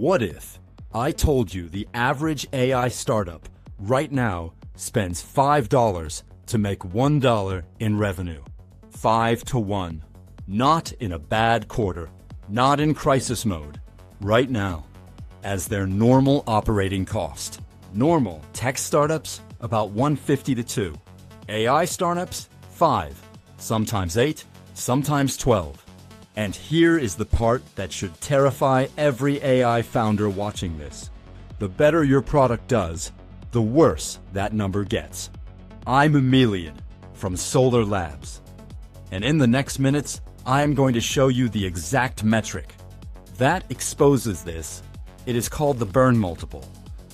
What if I told you the average AI startup right now spends $5 to make $1 in revenue? 5 to 1. Not in a bad quarter, not in crisis mode, right now, as their normal operating cost. Normal tech startups, about 150 to 2. AI startups, 5, sometimes 8, sometimes 12. And here is the part that should terrify every AI founder watching this. The better your product does, the worse that number gets. I'm Emilian from Solor Labs. And in the next minutes, I am going to show you the exact metric that exposes this. It is called the burn multiple.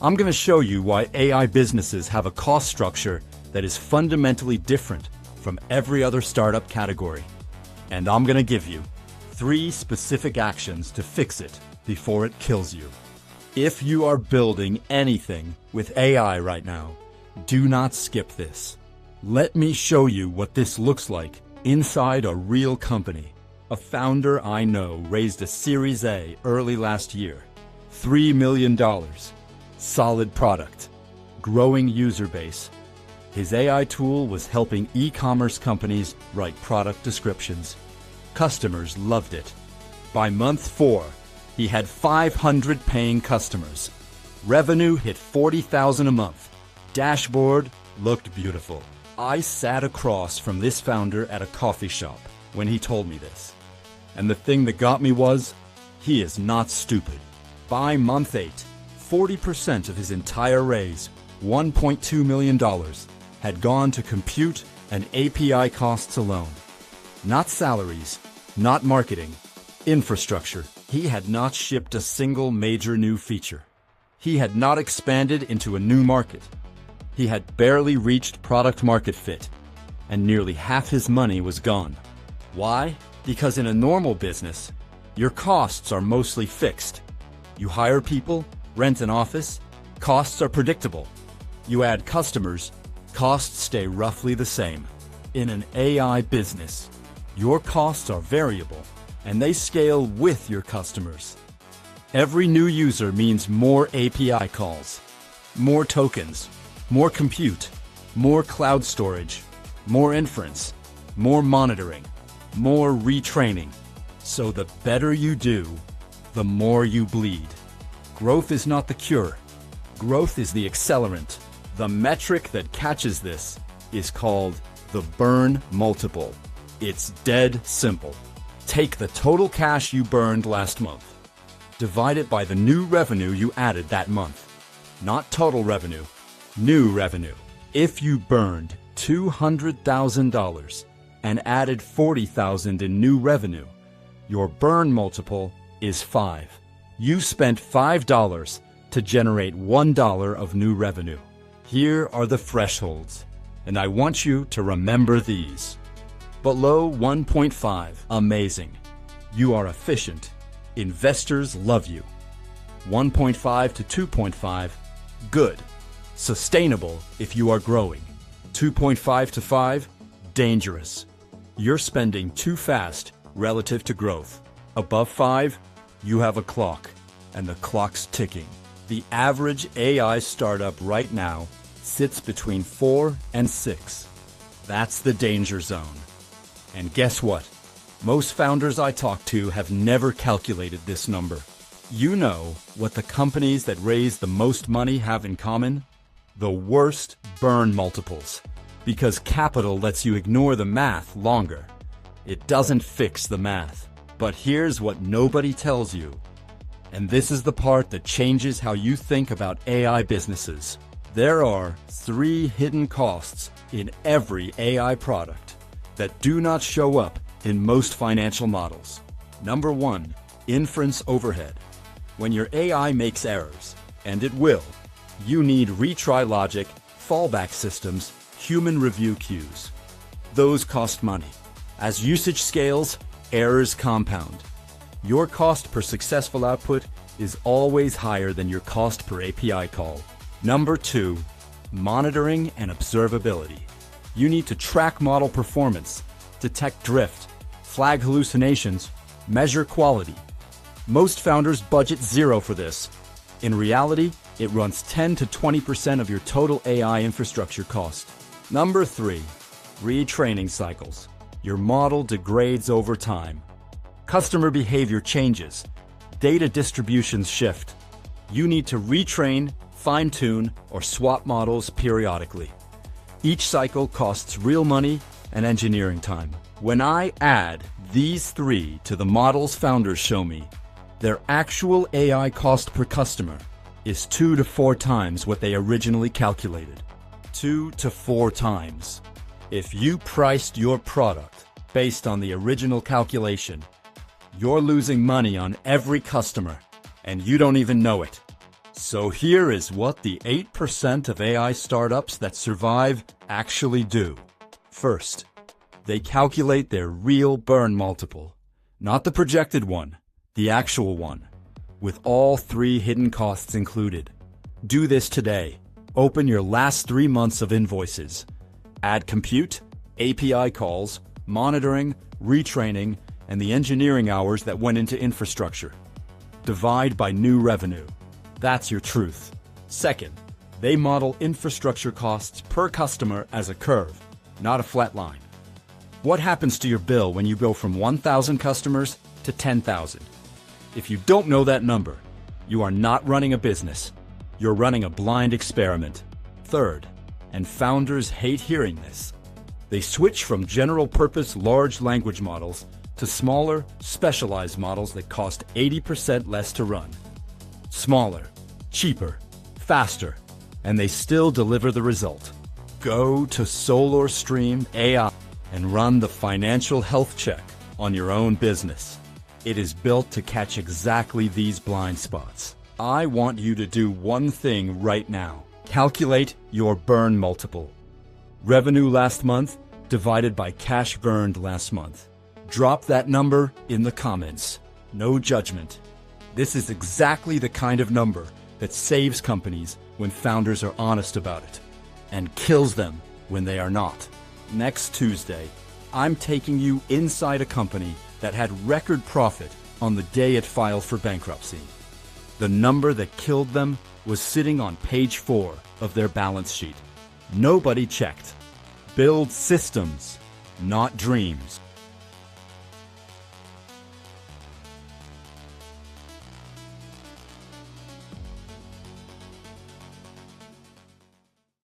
I'm going to show you why AI businesses have a cost structure that is fundamentally different from every other startup category. And I'm going to give you 3 specific actions to fix it before it kills you. If you are building anything with AI right now, do not skip this. Let me show you what this looks like inside a real company. A founder I know raised a Series A early last year. $3 million. Solid product. Growing user base. His AI tool was helping e-commerce companies write product descriptions. Customers loved it. By month 4, he had 500 paying customers. Revenue hit $40,000 a month. Dashboard looked beautiful. I sat across from this founder at a coffee shop when he told me this. And the thing that got me was, he is not stupid. By month 8, 40% of his entire raise, $1.2 million, had gone to compute and API costs alone. Not salaries, not marketing, infrastructure. He had not shipped a single major new feature. He had not expanded into a new market. He had barely reached product market fit, and nearly half his money was gone. Why? Because in a normal business, your costs are mostly fixed. You hire people, rent an office, costs are predictable. You add customers, costs stay roughly the same. In an AI business, your costs are variable, and they scale with your customers. Every new user means more API calls, more tokens, more compute, more cloud storage, more inference, more monitoring, more retraining. So the better you do, the more you bleed. Growth is not the cure. Growth is the accelerant. The metric that catches this is called the burn multiple. It's dead simple. Take the total cash you burned last month. Divide it by the new revenue you added that month. Not total revenue, new revenue. If you burned $200,000 and added $40,000 in new revenue, your burn multiple is 5. You spent $5 to generate $1 of new revenue. Here are the thresholds, and I want you to remember these. Below 1.5, amazing. You are efficient. Investors love you. 1.5 to 2.5, good. Sustainable if you are growing. 2.5 to 5, dangerous. You're spending too fast relative to growth. Above 5, you have a clock, and the clock's ticking. The average AI startup right now sits between 4 and 6. That's the danger zone. And guess what? Most founders I talk to have never calculated this number. You know what the companies that raise the most money have in common? The worst burn multiples. Because capital lets you ignore the math longer. It doesn't fix the math. But here's what nobody tells you. And this is the part that changes how you think about AI businesses. There are 3 hidden costs in every AI product that do not show up in most financial models. Number 1, inference overhead. When your AI makes errors, and it will, you need retry logic, fallback systems, human review queues. Those cost money. As usage scales, errors compound. Your cost per successful output is always higher than your cost per API call. Number 2, monitoring and observability. You need to track model performance, detect drift, flag hallucinations, measure quality. Most founders budget zero for this. In reality, it runs 10 to 20% of your total AI infrastructure cost. Number 3, retraining cycles. Your model degrades over time. Customer behavior changes. Data distributions shift. You need to retrain, fine-tune, or swap models periodically. Each cycle costs real money and engineering time. When I add these 3 to the models founders show me, their actual AI cost per customer is 2 to 4 times what they originally calculated. 2 to 4 times. If you priced your product based on the original calculation, you're losing money on every customer, and you don't even know it. So here is what the 8% of AI startups that survive actually do. First, they calculate their real burn multiple, not the projected one, the actual one, with all 3 hidden costs included. Do this today. Open your last 3 months of invoices. Add compute, API calls, monitoring, retraining, and the engineering hours that went into infrastructure. Divide by new revenue. That's your truth. Second, they model infrastructure costs per customer as a curve, not a flat line. What happens to your bill when you go from 1,000 customers to 10,000? If you don't know that number, you are not running a business. You're running a blind experiment. Third, and founders hate hearing this, they switch from general-purpose large language models to smaller, specialized models that cost 80% less to run. Smaller, cheaper, faster, and they still deliver the result. Go to Solor Stream AI and run the financial health check on your own business. It is built to catch exactly these blind spots. I want you to do one thing right now. Calculate your burn multiple. Revenue last month divided by cash burned last month. Drop that number in the comments. No judgment. This is exactly the kind of number that saves companies when founders are honest about it, and kills them when they are not. Next Tuesday, I'm taking you inside a company that had record profit on the day it filed for bankruptcy. The number that killed them was sitting on page 4 of their balance sheet. Nobody checked. Build systems, not dreams.